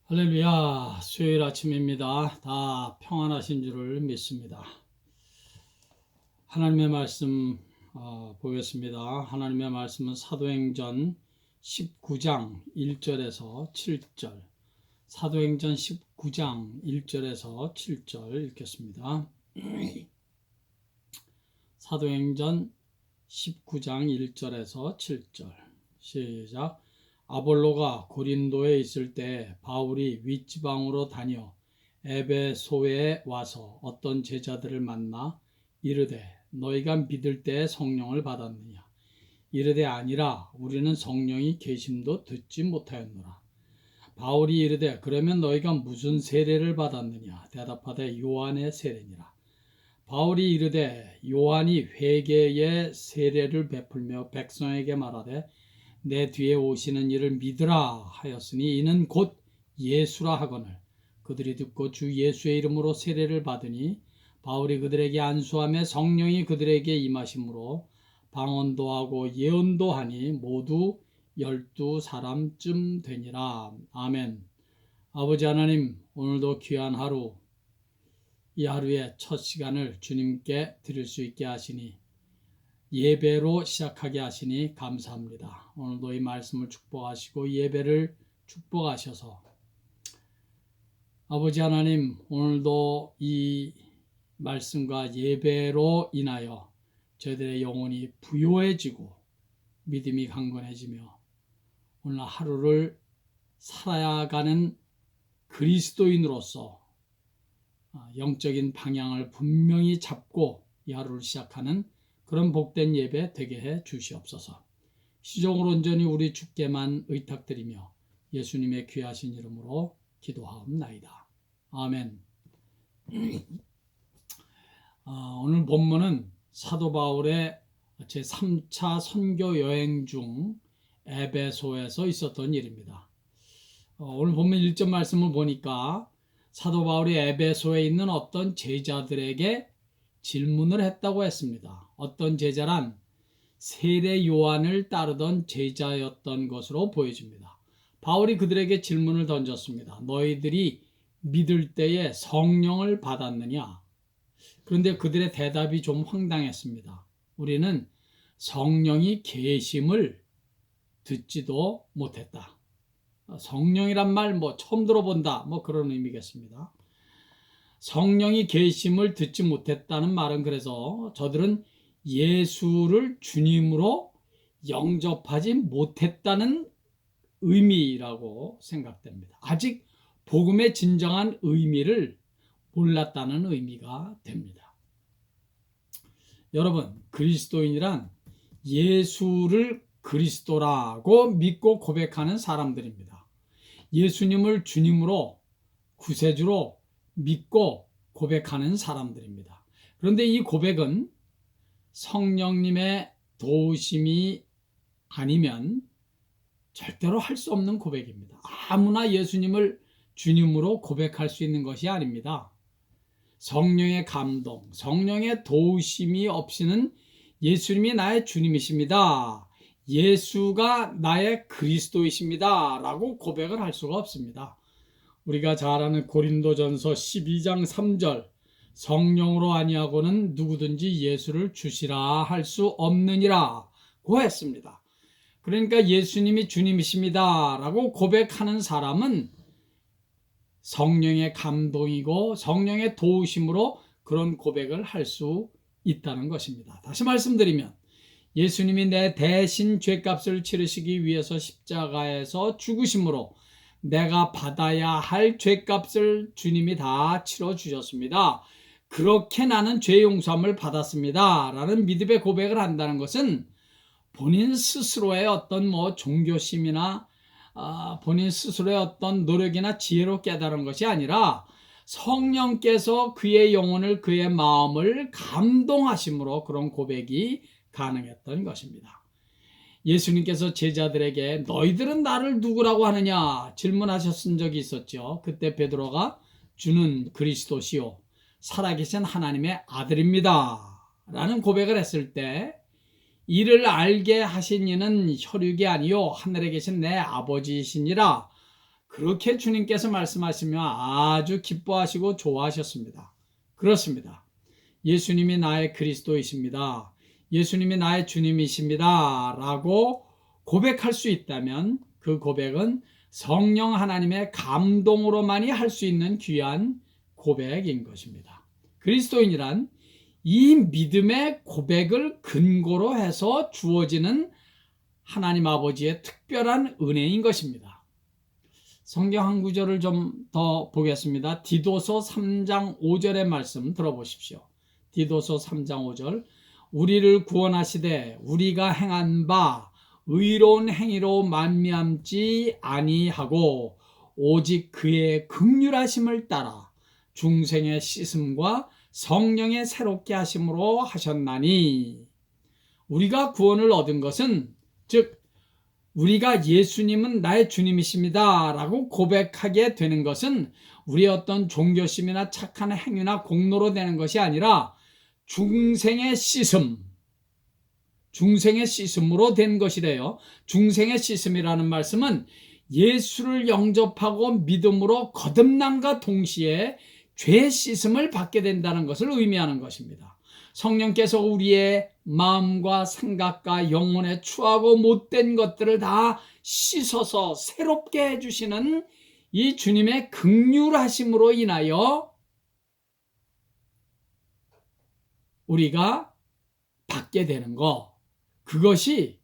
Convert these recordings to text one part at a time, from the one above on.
할렐루야, 수요일 아침입니다. 다 평안하신 줄을 믿습니다. 하나님의 말씀 보겠습니다. 하나님의 말씀은 사도행전 19장 1절에서 7절, 사도행전 19장 1절에서 7절 읽겠습니다. 사도행전 19장 1절에서 7절 시작. 아볼로가 고린도에 있을 때 바울이 윗지방으로 다녀 에베소에 와서 어떤 제자들을 만나 이르되 너희가 믿을 때 성령을 받았느냐. 이르되 아니라 우리는 성령이 계심도 듣지 못하였노라. 바울이 이르되 그러면 너희가 무슨 세례를 받았느냐. 대답하되 요한의 세례니라. 바울이 이르되 요한이 회개의 세례를 베풀며 백성에게 말하되 내 뒤에 오시는 이를 믿으라 하였으니 이는 곧 예수라 하거늘 그들이 듣고 주 예수의 이름으로 세례를 받으니 바울이 그들에게 안수하며 성령이 그들에게 임하심으로 방언도 하고 예언도 하니 모두 12사람쯤 되니라. 아멘. 아버지 하나님, 오늘도 귀한 하루, 이 하루의 첫 시간을 주님께 드릴 수 있게 하시니 예배로 시작하게 하시니 감사합니다. 오늘도 이 말씀을 축복하시고 예배를 축복하셔서 아버지 하나님, 오늘도 이 말씀과 예배로 인하여 저희들의 영혼이 부요해지고 믿음이 강건해지며 오늘 하루를 살아가는 그리스도인으로서 영적인 방향을 분명히 잡고 이 하루를 시작하는 그런 복된 예배 되게 해 주시옵소서. 시종으로 온전히 우리 주께만 의탁드리며 예수님의 귀하신 이름으로 기도하옵나이다. 아멘. 오늘 본문은 사도 바울의 제3차 선교 여행 중 에베소에서 있었던 일입니다. 오늘 본문 1절 말씀을 보니까 사도 바울이 에베소에 있는 어떤 제자들에게 질문을 했다고 했습니다. 어떤 제자란 세례 요한을 따르던 제자였던 것으로 보여집니다. 바울이 그들에게 질문을 던졌습니다. 너희들이 믿을 때에 성령을 받았느냐? 그런데 그들의 대답이 좀 황당했습니다. 우리는 성령이 계심을 듣지도 못했다. 성령이란 말 처음 들어본다. 그런 의미겠습니다. 성령이 계심을 듣지 못했다는 말은 그래서 저들은 예수를 주님으로 영접하지 못했다는 의미라고 생각됩니다. 아직 복음의 진정한 의미를 몰랐다는 의미가 됩니다. 여러분, 그리스도인이란 예수를 그리스도라고 믿고 고백하는 사람들입니다. 예수님을 주님으로 구세주로 믿고 고백하는 사람들입니다. 그런데 이 고백은 성령님의 도우심이 아니면 절대로 할 수 없는 고백입니다. 아무나 예수님을 주님으로 고백할 수 있는 것이 아닙니다. 성령의 감동, 성령의 도우심이 없이는 예수님이 나의 주님이십니다. 예수가 나의 그리스도이십니다. 라고 고백을 할 수가 없습니다. 우리가 잘 아는 고린도전서 12장 3절 성령으로 아니하고는 누구든지 예수를 주시라 할 수 없느니라고 했습니다. 그러니까 예수님이 주님이십니다 라고 고백하는 사람은 성령의 감동이고 성령의 도우심으로 그런 고백을 할 수 있다는 것입니다. 다시 말씀드리면 예수님이 내 대신 죄값을 치르시기 위해서 십자가에서 죽으심으로 내가 받아야 할 죄값을 주님이 다 치러주셨습니다. 그렇게 나는 죄 용서함을 받았습니다. 라는 믿음의 고백을 한다는 것은 본인 스스로의 어떤 종교심이나 본인 스스로의 어떤 노력이나 지혜로 깨달은 것이 아니라 성령께서 그의 영혼을 그의 마음을 감동하심으로 그런 고백이 가능했던 것입니다. 예수님께서 제자들에게 너희들은 나를 누구라고 하느냐 질문하셨은 적이 있었죠. 그때 베드로가 주는 그리스도시요 살아계신 하나님의 아들입니다 라는 고백을 했을 때 이를 알게 하신 이는 혈육이 아니요 하늘에 계신 내 아버지이시니라 그렇게 주님께서 말씀하시며 아주 기뻐하시고 좋아하셨습니다. 그렇습니다. 예수님이 나의 그리스도이십니다. 예수님이 나의 주님이십니다. 라고 고백할 수 있다면 그 고백은 성령 하나님의 감동으로만이 할 수 있는 귀한 고백인 것입니다. 그리스도인이란 이 믿음의 고백을 근거로 해서 주어지는 하나님 아버지의 특별한 은혜인 것입니다. 성경 한 구절을 좀 더 보겠습니다. 디도서 3장 5절의 말씀 들어보십시오. 디도서 3장 5절. 우리를 구원하시되 우리가 행한 바 의로운 행위로 만미암지 아니하고 오직 그의 긍휼하심을 따라 중생의 씻음과 성령의 새롭게 하심으로 하셨나니. 우리가 구원을 얻은 것은, 즉 우리가 예수님은 나의 주님이십니다 라고 고백하게 되는 것은 우리의 어떤 종교심이나 착한 행위나 공로로 되는 것이 아니라 중생의 씻음으로 된 것이래요. 중생의 씻음이라는 말씀은 예수를 영접하고 믿음으로 거듭남과 동시에 죄 씻음을 받게 된다는 것을 의미하는 것입니다. 성령께서 우리의 마음과 생각과 영혼에 추하고 못된 것들을 다 씻어서 새롭게 해주시는 이 주님의 긍휼하심으로 인하여 우리가 받게 되는 것, 그것이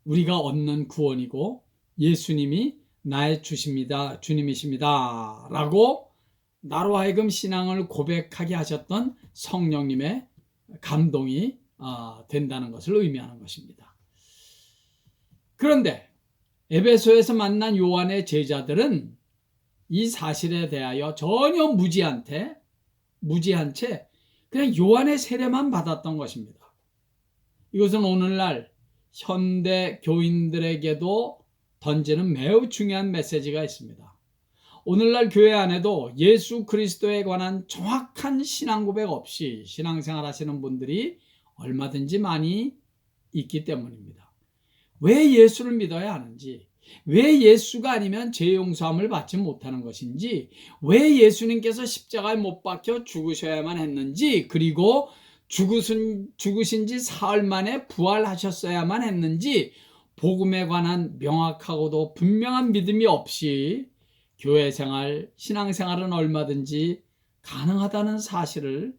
우리가 얻는 구원이고 예수님이 나의 주님이십니다 라고 나로 하여금 신앙을 고백하게 하셨던 성령님의 감동이 된다는 것을 의미하는 것입니다. 그런데 에베소에서 만난 요한의 제자들은 이 사실에 대하여 전혀 무지한 채 그냥 요한의 세례만 받았던 것입니다. 이것은 오늘날 현대 교인들에게도 던지는 매우 중요한 메시지가 있습니다. 오늘날 교회 안에도 예수 그리스도에 관한 정확한 신앙 고백 없이 신앙생활 하시는 분들이 얼마든지 많이 있기 때문입니다. 왜 예수를 믿어야 하는지, 왜 예수가 아니면 죄 용서함을 받지 못하는 것인지, 왜 예수님께서 십자가에 못 박혀 죽으셔야만 했는지, 그리고 죽으신 지 사흘 만에 부활하셨어야만 했는지, 복음에 관한 명확하고도 분명한 믿음이 없이 교회 생활, 신앙생활은 얼마든지 가능하다는 사실을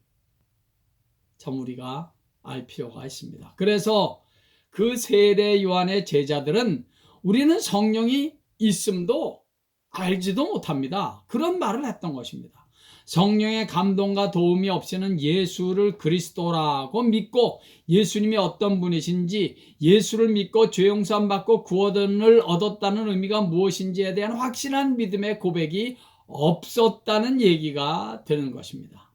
참 우리가 알 필요가 있습니다. 그래서 그 세례 요한의 제자들은 우리는 성령이 있음도 알지도 못합니다. 그런 말을 했던 것입니다. 성령의 감동과 도움이 없이는 예수를 그리스도라고 믿고 예수님이 어떤 분이신지, 예수를 믿고 죄 용서함 받고 구원을 얻었다는 의미가 무엇인지에 대한 확실한 믿음의 고백이 없었다는 얘기가 되는 것입니다.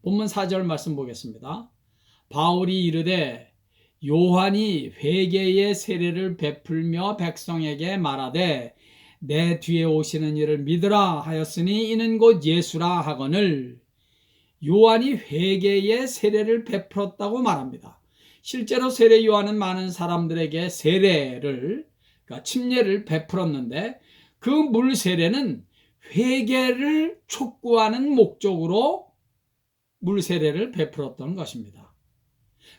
본문 4절 말씀 보겠습니다. 바울이 이르되 요한이 회개의 세례를 베풀며 백성에게 말하되 내 뒤에 오시는 이를 믿으라 하였으니 이는 곧 예수라 하거늘. 요한이 회개의 세례를 베풀었다고 말합니다. 실제로 세례 요한은 많은 사람들에게 그러니까 침례를 베풀었는데 그 물 세례는 회개를 촉구하는 목적으로 물 세례를 베풀었던 것입니다.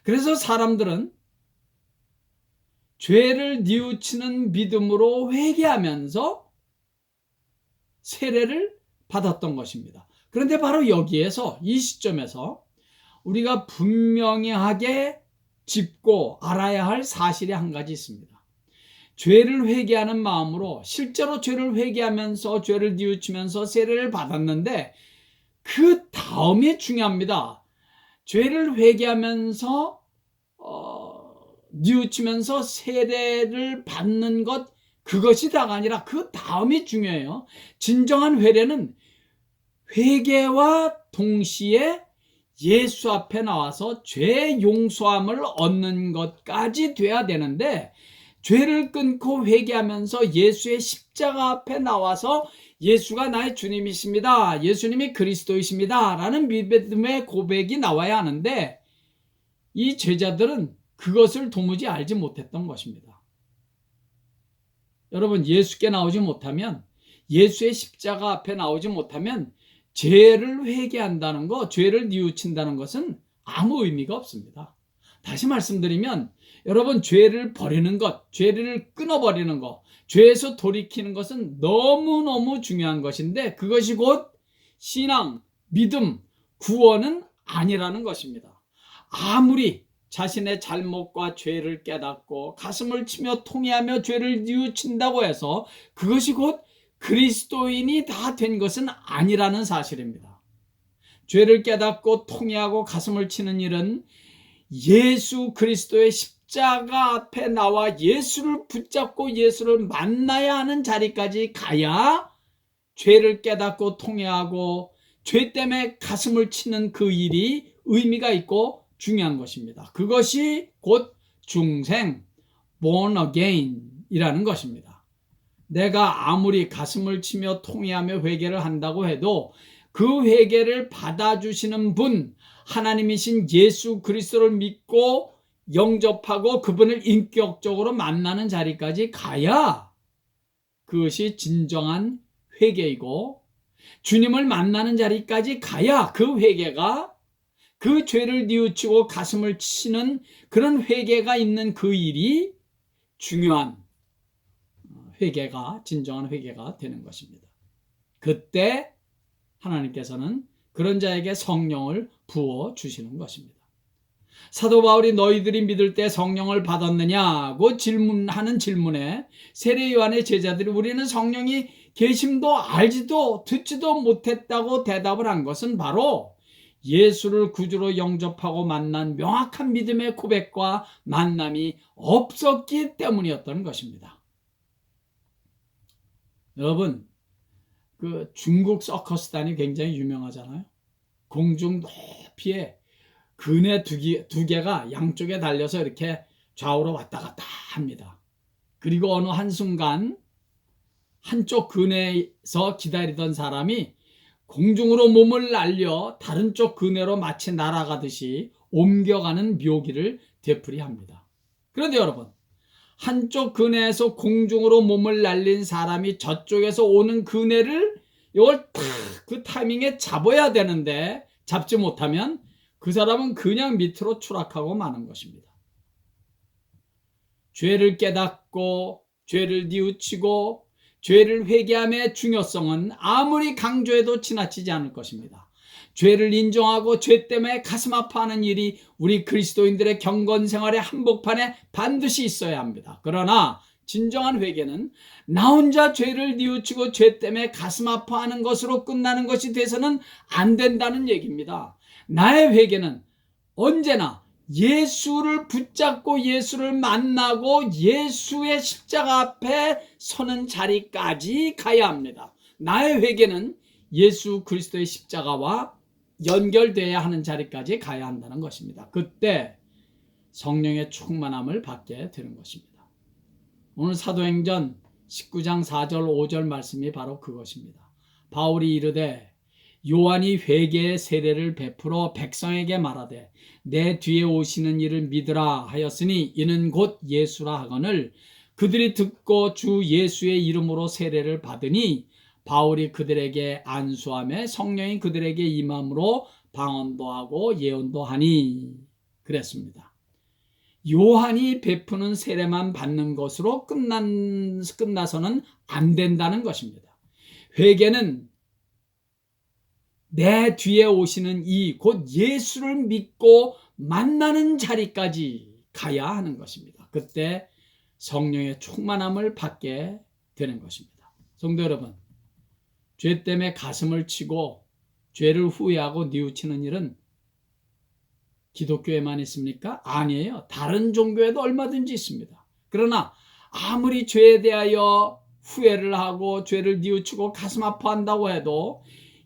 그래서 사람들은 죄를 뉘우치는 믿음으로 회개하면서 세례를 받았던 것입니다. 그런데 바로 여기에서, 이 시점에서 우리가 분명하게 짚고 알아야 할 사실이 한 가지 있습니다. 죄를 회개하는 마음으로 실제로 죄를 회개하면서 죄를 뉘우치면서 세례를 받았는데 그 다음이 중요합니다. 죄를 회개하면서 뉘우치면서 세례를 받는 것, 그것이 다가 아니라 그 다음이 중요해요. 진정한 회개와 동시에 예수 앞에 나와서 죄 용서함을 얻는 것까지 돼야 되는데, 죄를 끊고 회개하면서 예수의 십자가 앞에 나와서 예수가 나의 주님이십니다, 예수님이 그리스도이십니다 라는 믿음의 고백이 나와야 하는데, 이 제자들은 그것을 도무지 알지 못했던 것입니다. 여러분, 예수께 나오지 못하면, 예수의 십자가 앞에 나오지 못하면 죄를 회개한다는 거, 죄를 뉘우친다는 것은 아무 의미가 없습니다. 다시 말씀드리면 여러분, 죄를 버리는 것, 죄를 끊어버리는 것, 죄에서 돌이키는 것은 너무너무 중요한 것인데 그것이 곧 신앙, 믿음, 구원은 아니라는 것입니다. 아무리 자신의 잘못과 죄를 깨닫고 가슴을 치며 통회하며 죄를 뉘우친다고 해서 그것이 곧 그리스도인이 다 된 것은 아니라는 사실입니다. 죄를 깨닫고 통회하고 가슴을 치는 일은 예수 그리스도의 십자가 앞에 나와 예수를 붙잡고 예수를 만나야 하는 자리까지 가야 죄를 깨닫고 통회하고 죄 때문에 가슴을 치는 그 일이 의미가 있고 중요한 것입니다. 그것이 곧 중생, born again 이라는 것입니다. 내가 아무리 가슴을 치며 통회하며 회개를 한다고 해도 그 회개를 받아주시는 분, 하나님이신 예수 그리스도를 믿고 영접하고 그분을 인격적으로 만나는 자리까지 가야 그것이 진정한 회개이고, 주님을 만나는 자리까지 가야 그 회개가, 그 죄를 뉘우치고 가슴을 치는 그런 회개가 있는 그 일이 중요한 회개가, 진정한 회개가 되는 것입니다. 그때 하나님께서는 그런 자에게 성령을 부어 주시는 것입니다. 사도 바울이 너희들이 믿을 때 성령을 받았느냐고 질문하는 질문에 세례 요한의 제자들이 우리는 성령이 계심도 알지도 듣지도 못했다고 대답을 한 것은 바로 예수를 구주로 영접하고 만난 명확한 믿음의 고백과 만남이 없었기 때문이었던 것입니다. 여러분, 그 중국 서커스단이 굉장히 유명하잖아요. 공중 높이에 그네 두 개가 양쪽에 달려서 이렇게 좌우로 왔다 갔다 합니다. 그리고 어느 한순간 한쪽 그네에서 기다리던 사람이 공중으로 몸을 날려 다른 쪽 그네로 마치 날아가듯이 옮겨가는 묘기를 되풀이합니다. 그런데 여러분, 한쪽 그네에서 공중으로 몸을 날린 사람이 저쪽에서 오는 그네를 이걸 탁 그 타이밍에 잡아야 되는데 잡지 못하면 그 사람은 그냥 밑으로 추락하고 마는 것입니다. 죄를 깨닫고 죄를 뉘우치고 죄를 회개함의 중요성은 아무리 강조해도 지나치지 않을 것입니다. 죄를 인정하고 죄 때문에 가슴 아파하는 일이 우리 그리스도인들의 경건 생활의 한복판에 반드시 있어야 합니다. 그러나 진정한 회개는 나 혼자 죄를 뉘우치고 죄 때문에 가슴 아파하는 것으로 끝나는 것이 돼서는 안 된다는 얘기입니다. 나의 회개는 언제나 예수를 붙잡고 예수를 만나고 예수의 십자가 앞에 서는 자리까지 가야 합니다. 나의 회개는 예수 그리스도의 십자가와 연결되어야 하는 자리까지 가야 한다는 것입니다. 그때 성령의 충만함을 받게 되는 것입니다. 오늘 사도행전 19장 4절 5절 말씀이 바로 그것입니다. 바울이 이르되 요한이 회개의 세례를 베풀어 백성에게 말하되 내 뒤에 오시는 이를 믿으라 하였으니 이는 곧 예수라 하거늘 그들이 듣고 주 예수의 이름으로 세례를 받으니 바울이 그들에게 안수하며 성령이 그들에게 임함으로 방언도 하고 예언도 하니 그랬습니다. 요한이 베푸는 세례만 받는 것으로 끝나서는 안 된다는 것입니다. 회개는 내 뒤에 오시는 이 곧 예수를 믿고 만나는 자리까지 가야 하는 것입니다. 그때 성령의 충만함을 받게 되는 것입니다. 성도 여러분, 죄 때문에 가슴을 치고 죄를 후회하고 뉘우치는 일은 기독교에만 있습니까? 아니에요. 다른 종교에도 얼마든지 있습니다. 그러나 아무리 죄에 대하여 후회를 하고 죄를 뉘우치고 가슴 아파한다고 해도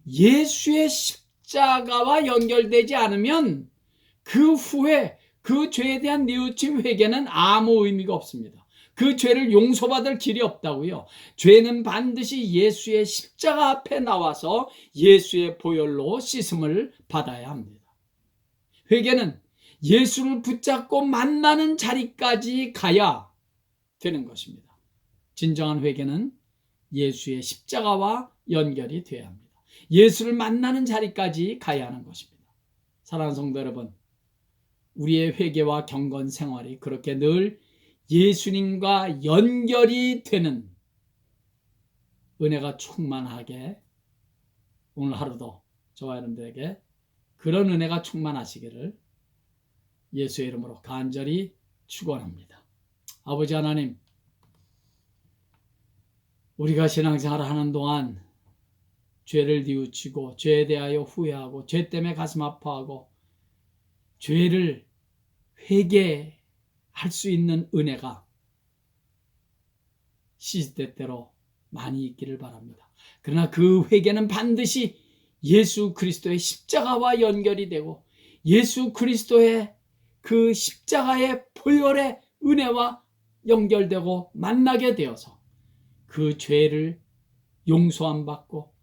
예수의 십자가와 연결되지 않으면 그 후회, 그 죄에 대한 뉘우침 회개는 아무 의미가 없습니다. 그 죄를 용서받을 길이 없다고요. 죄는 반드시 예수의 십자가 앞에 나와서 예수의 보혈로 씻음을 받아야 합니다. 회개는 예수를 붙잡고 만나는 자리까지 가야 되는 것입니다. 진정한 회개는 예수의 십자가와 연결이 되어야 합니다. 예수를 만나는 자리까지 가야 하는 것입니다. 사랑하는 성도 여러분, 우리의 회개와 경건 생활이 그렇게 늘 예수님과 연결이 되는 은혜가 충만하게 오늘 하루도 저와 여러분들에게 그런 은혜가 충만하시기를 예수의 이름으로 간절히 축원합니다. 아버지 하나님, 우리가 신앙생활을 하는 동안 죄를 뉘우치고 죄에 대하여 후회하고 죄 때문에 가슴 아파하고 죄를 회개할 수 있는 은혜가 시시때때로 많이 있기를 바랍니다. 그러나 그 회개는 반드시 예수 그리스도의 십자가와 연결이 되고 예수 그리스도의 그 십자가의 보혈의 은혜와 연결되고 만나게 되어서 그 죄를 용서함 받고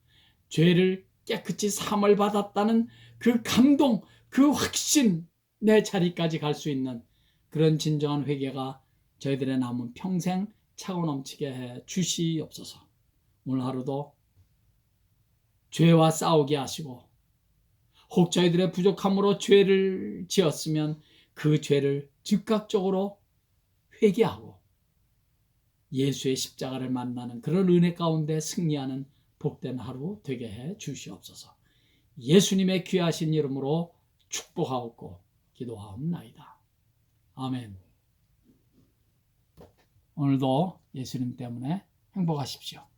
죄를 깨끗이 사함을 받았다는 그 감동, 그 확신, 내 자리까지 갈 수 있는 그런 진정한 회개가 저희들의 남은 평생 차고 넘치게 해 주시옵소서. 오늘 하루도 죄와 싸우게 하시고 혹 저희들의 부족함으로 죄를 지었으면 그 죄를 즉각적으로 회개하고 예수의 십자가를 만나는 그런 은혜 가운데 승리하는 복된 하루 되게 해 주시옵소서. 예수님의 귀하신 이름으로 축복하옵고 기도하옵나이다. 아멘. 오늘도 예수님 때문에 행복하십시오.